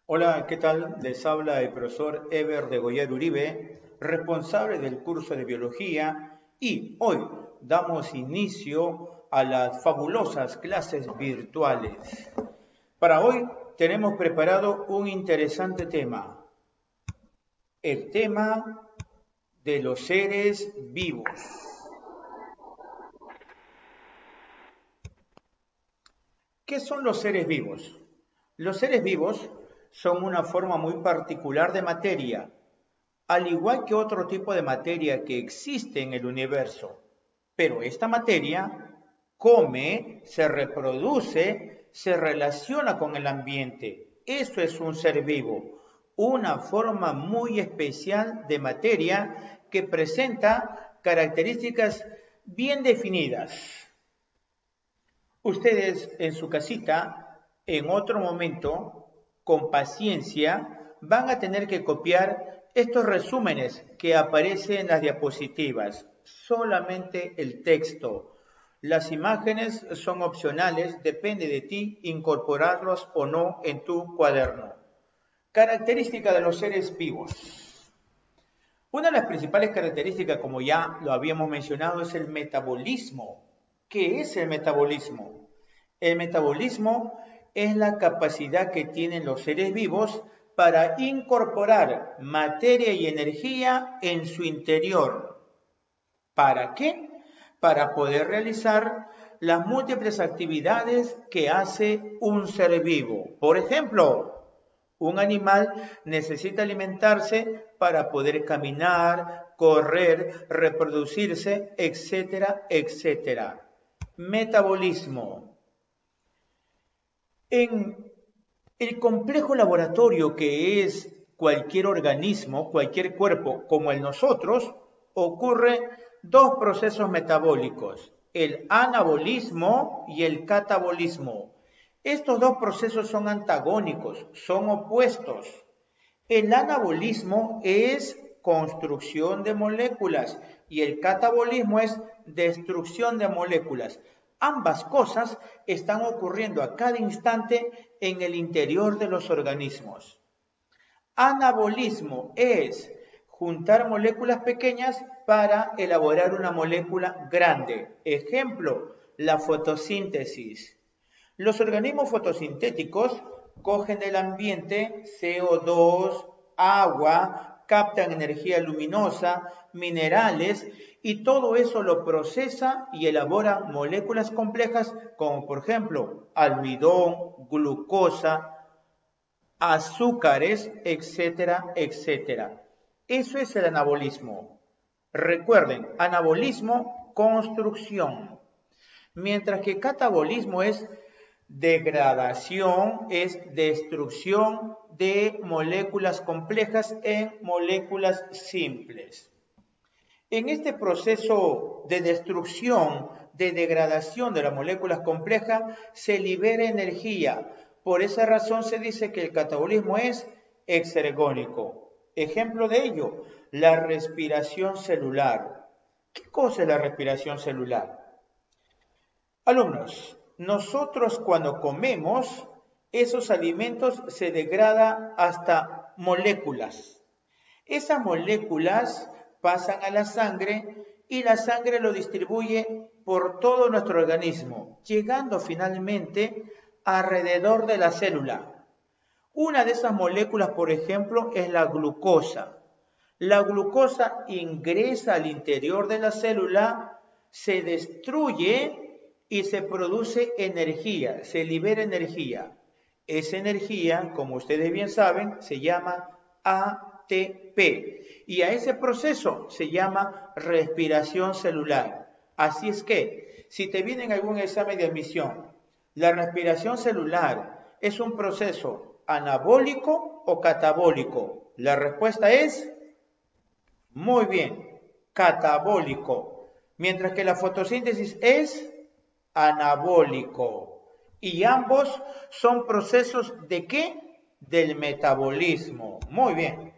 Hola, ¿qué tal? Les habla el profesor Ever de Goyer Uribe, responsable del curso de biología, y hoy damos inicio a las fabulosas clases virtuales. Para hoy tenemos preparado un interesante tema, el tema de los seres vivos. ¿Qué son los seres vivos? Los seres vivos son una forma muy particular de materia, al igual que otro tipo de materia que existe en el universo. Pero esta materia come, se reproduce, se relaciona con el ambiente. Eso es un ser vivo, una forma muy especial de materia que presenta características bien definidas. Ustedes en su casita, en otro momento, con paciencia, van a tener que copiar estos resúmenes que aparecen en las diapositivas. Solamente el texto. Las imágenes son opcionales, depende de ti incorporarlos o no en tu cuaderno. Característica de los seres vivos. Una de las principales características, como ya lo habíamos mencionado, es el metabolismo. ¿Qué es el metabolismo? El metabolismo es la capacidad que tienen los seres vivos para incorporar materia y energía en su interior. ¿Para qué? Para poder realizar las múltiples actividades que hace un ser vivo. Por ejemplo, un animal necesita alimentarse para poder caminar, correr, reproducirse, etcétera, etcétera. Metabolismo. En el complejo laboratorio que es cualquier organismo, cualquier cuerpo como el nosotros, ocurren dos procesos metabólicos, el anabolismo y el catabolismo. Estos dos procesos son antagónicos, son opuestos. El anabolismo es construcción de moléculas y el catabolismo es destrucción de moléculas. Ambas cosas están ocurriendo a cada instante en el interior de los organismos. Anabolismo es juntar moléculas pequeñas para elaborar una molécula grande. Ejemplo, la fotosíntesis. Los organismos fotosintéticos cogen del ambiente CO2, agua, captan energía luminosa, minerales y todo eso lo procesa y elabora moléculas complejas como por ejemplo almidón, glucosa, azúcares, etcétera, etcétera. Eso es el anabolismo. Recuerden, anabolismo, construcción. Mientras que catabolismo es degradación, es destrucción de moléculas complejas en moléculas simples. En este proceso de destrucción, de degradación de las moléculas complejas, se libera energía. Por esa razón se dice que el catabolismo es exergónico. Ejemplo de ello, la respiración celular. ¿Qué cosa es la respiración celular? Alumnos, nosotros cuando comemos, esos alimentos se degradan hasta moléculas. Esas moléculas pasan a la sangre y la sangre lo distribuye por todo nuestro organismo, llegando finalmente alrededor de la célula. Una de esas moléculas, por ejemplo, es la glucosa. La glucosa ingresa al interior de la célula, se destruye y se produce energía, se libera energía. Esa energía, como ustedes bien saben, se llama ATP. Y a ese proceso se llama respiración celular. Así es que, si te viene en algún examen de admisión, la respiración celular es un proceso anabólico o catabólico. La respuesta es, muy bien, catabólico. Mientras que la fotosíntesis es anabólico. Y ambos son procesos ¿de qué? Del metabolismo. Muy bien.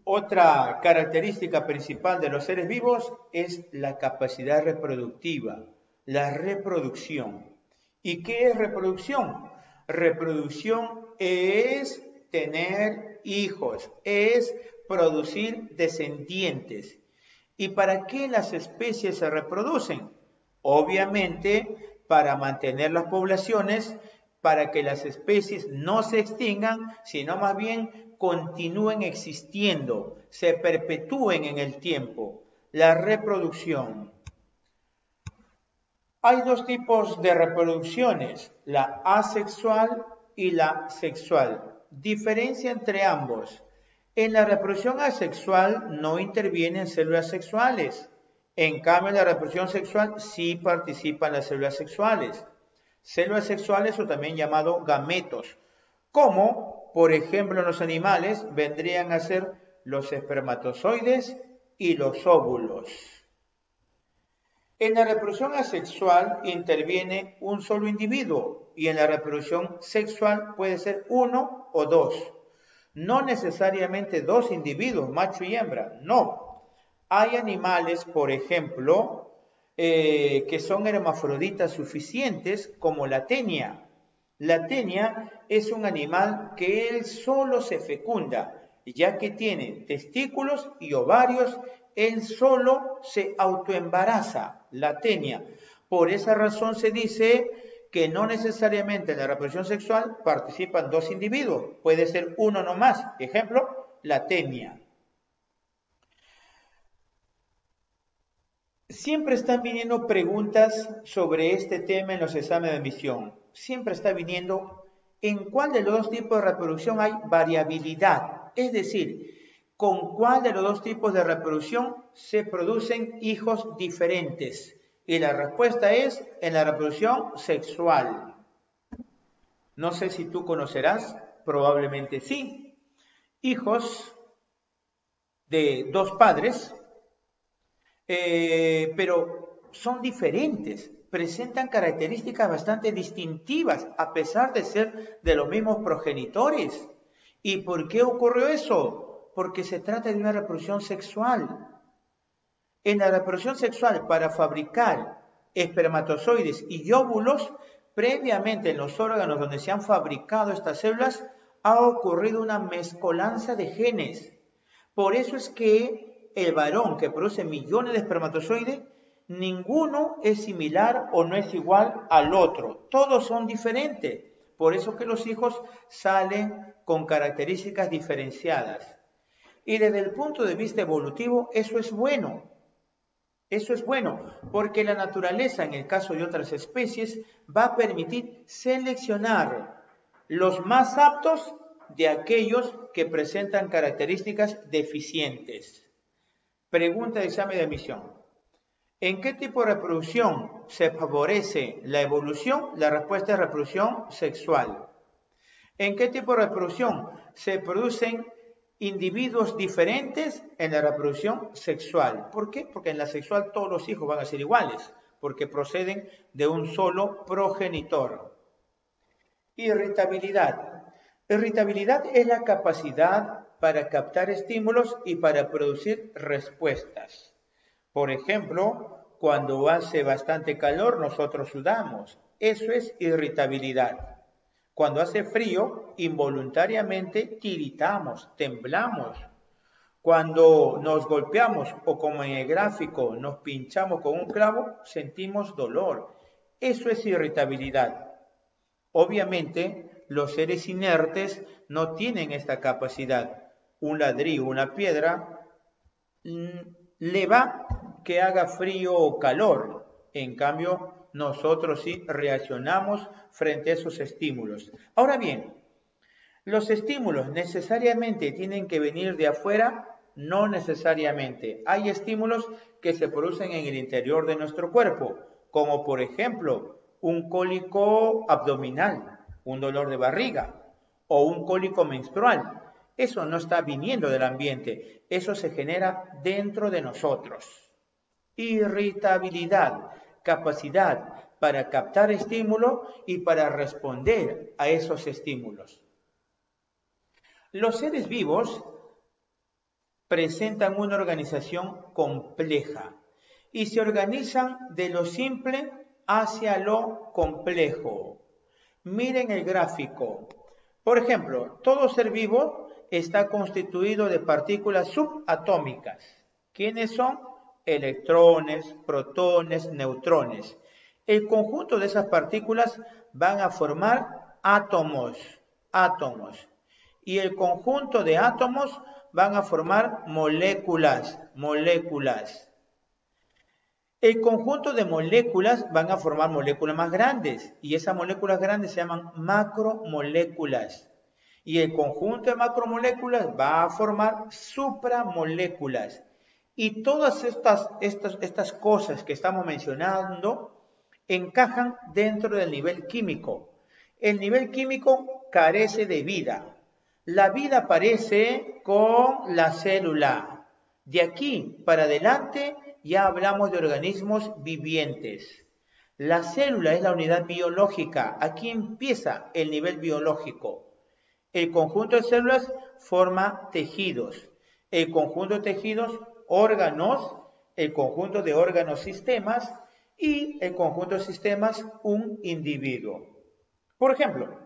Otra característica principal de los seres vivos es la capacidad reproductiva, la reproducción. ¿Y qué es reproducción? Reproducción es tener hijos, es producir descendientes. ¿Y para qué las especies se reproducen? Obviamente, para mantener las poblaciones, para que las especies no se extingan, sino más bien continúen existiendo, se perpetúen en el tiempo. La reproducción. Hay dos tipos de reproducciones, la asexual y la sexual. Diferencia entre ambos. En la reproducción asexual no intervienen células sexuales. En cambio, en la reproducción sexual sí participan las células sexuales. Células sexuales o también llamado gametos, como por ejemplo en los animales vendrían a ser los espermatozoides y los óvulos. En la reproducción asexual interviene un solo individuo y en la reproducción sexual puede ser uno o dos. No necesariamente dos individuos, macho y hembra, no. Hay animales, por ejemplo, que son hermafroditas suficientes, como la tenia. La tenia es un animal que él solo se fecunda, ya que tiene testículos y ovarios, él solo se autoembaraza, la tenia. Por esa razón se dice que no necesariamente en la reproducción sexual participan dos individuos, puede ser uno nomás. Ejemplo, la tenia. Siempre están viniendo preguntas sobre este tema en los exámenes de admisión. Siempre está viniendo en cuál de los dos tipos de reproducción hay variabilidad. Es decir, con cuál de los dos tipos de reproducción se producen hijos diferentes. Y la respuesta es en la reproducción sexual. No sé si tú conocerás, probablemente sí. Hijos de dos padres, pero son diferentes, presentan características bastante distintivas, a pesar de ser de los mismos progenitores. ¿Y por qué ocurrió eso? Porque se trata de una reproducción sexual. En la reproducción sexual, para fabricar espermatozoides y óvulos, previamente en los órganos donde se han fabricado estas células, ha ocurrido una mezcolanza de genes. Por eso es que el varón que produce millones de espermatozoides, ninguno es similar o no es igual al otro. Todos son diferentes. Por eso que los hijos salen con características diferenciadas. Y desde el punto de vista evolutivo, eso es bueno. Eso es bueno, porque la naturaleza, en el caso de otras especies, va a permitir seleccionar los más aptos de aquellos que presentan características deficientes. Pregunta de examen de admisión. ¿En qué tipo de reproducción se favorece la evolución? La respuesta es reproducción sexual. ¿En qué tipo de reproducción se producen individuos diferentes? En la reproducción sexual. ¿Por qué? Porque en la sexual todos los hijos van a ser iguales, porque proceden de un solo progenitor. Irritabilidad. Irritabilidad es la capacidad para captar estímulos y para producir respuestas. Por ejemplo, cuando hace bastante calor nosotros sudamos. Eso es irritabilidad. Cuando hace frío, involuntariamente tiritamos, temblamos. Cuando nos golpeamos o como en el gráfico nos pinchamos con un clavo, sentimos dolor. Eso es irritabilidad. Obviamente, los seres inertes no tienen esta capacidad. Un ladrillo, una piedra, le va que haga frío o calor. En cambio, nosotros sí reaccionamos frente a esos estímulos. Ahora bien, ¿los estímulos necesariamente tienen que venir de afuera? No necesariamente. Hay estímulos que se producen en el interior de nuestro cuerpo, como por ejemplo un cólico abdominal, un dolor de barriga o un cólico menstrual. Eso no está viniendo del ambiente, eso se genera dentro de nosotros. Irritabilidad, capacidad para captar estímulo y para responder a esos estímulos. Los seres vivos presentan una organización compleja y se organizan de lo simple hacia lo complejo. Miren el gráfico. Por ejemplo, todo ser vivo está constituido de partículas subatómicas. ¿Quiénes son? Electrones, protones, neutrones. El conjunto de esas partículas van a formar átomos. Y el conjunto de átomos van a formar moléculas. El conjunto de moléculas van a formar moléculas más grandes y esas moléculas grandes se llaman macromoléculas. Y el conjunto de macromoléculas va a formar supramoléculas. Y todas estas cosas que estamos mencionando encajan dentro del nivel químico. El nivel químico carece de vida. La vida aparece con la célula. De aquí para adelante ya hablamos de organismos vivientes. La célula es la unidad biológica. Aquí empieza el nivel biológico. El conjunto de células forma tejidos. El conjunto de tejidos, órganos. El conjunto de órganos, sistemas. Y el conjunto de sistemas, un individuo. Por ejemplo,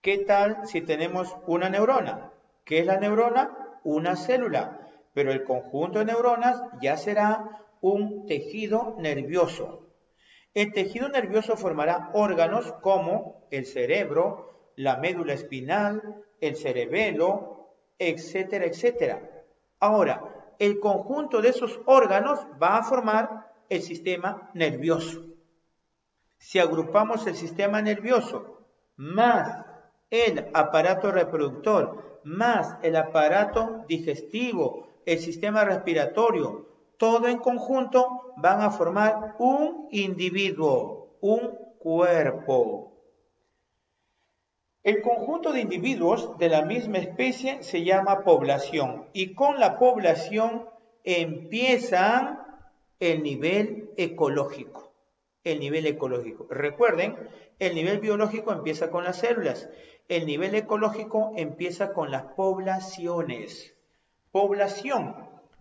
¿qué tal si tenemos una neurona? ¿Qué es la neurona? Una célula. Pero el conjunto de neuronas ya será un tejido nervioso. El tejido nervioso formará órganos como el cerebro, la médula espinal, el cerebelo, etcétera, etcétera. Ahora, el conjunto de esos órganos va a formar el sistema nervioso. Si agrupamos el sistema nervioso más el aparato reproductor, más el aparato digestivo, el sistema respiratorio, todo en conjunto van a formar un individuo, un cuerpo. El conjunto de individuos de la misma especie se llama población y con la población empieza el nivel ecológico. Recuerden, el nivel biológico empieza con las células. El nivel ecológico empieza con las poblaciones. Población,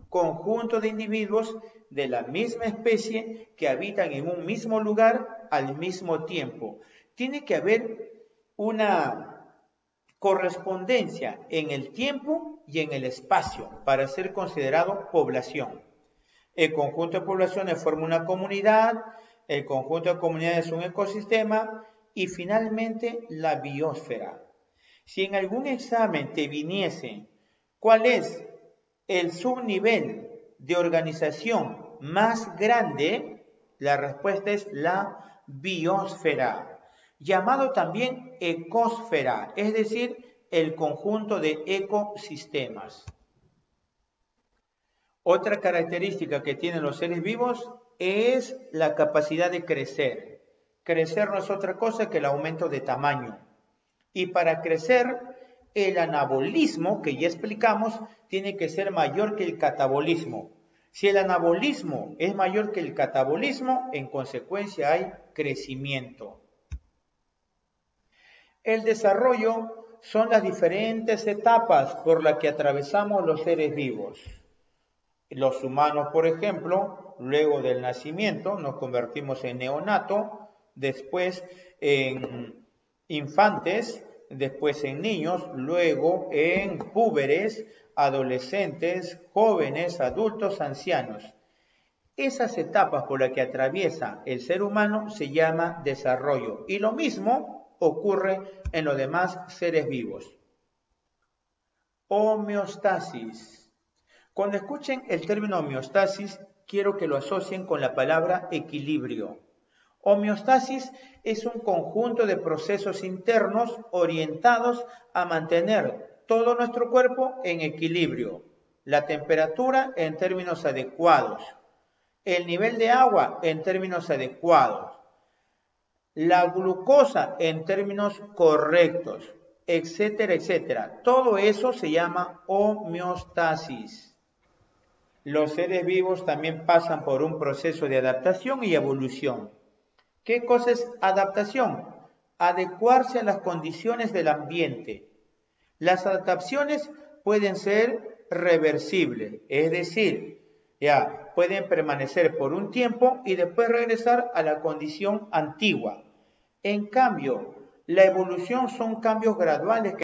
conjunto de individuos de la misma especie que habitan en un mismo lugar al mismo tiempo. Tiene que haber una correspondencia en el tiempo y en el espacio para ser considerado población. El conjunto de poblaciones forma una comunidad, el conjunto de comunidades es un ecosistema y finalmente la biosfera. Si en algún examen te viniese cuál es el subnivel de organización más grande, la respuesta es la biosfera, llamado también ecosfera, es decir, el conjunto de ecosistemas. Otra característica que tienen los seres vivos es la capacidad de crecer. Crecer no es otra cosa que el aumento de tamaño. Y para crecer, el anabolismo, que ya explicamos, tiene que ser mayor que el catabolismo. Si el anabolismo es mayor que el catabolismo, en consecuencia hay crecimiento. El desarrollo son las diferentes etapas por las que atravesamos los seres vivos. Los humanos, por ejemplo, luego del nacimiento nos convertimos en neonato, después en infantes, después en niños, luego en púberes, adolescentes, jóvenes, adultos, ancianos. Esas etapas por las que atraviesa el ser humano se llama desarrollo y lo mismo ocurre en los demás seres vivos. Homeostasis. Cuando escuchen el término homeostasis, quiero que lo asocien con la palabra equilibrio. Homeostasis es un conjunto de procesos internos orientados a mantener todo nuestro cuerpo en equilibrio. La temperatura en términos adecuados. El nivel de agua en términos adecuados. La glucosa en términos correctos, etcétera, etcétera. Todo eso se llama homeostasis. Los seres vivos también pasan por un proceso de adaptación y evolución. ¿Qué cosa es adaptación? Adecuarse a las condiciones del ambiente. Las adaptaciones pueden ser reversibles, es decir, pueden permanecer por un tiempo y después regresar a la condición antigua. En cambio, La evolución son cambios graduales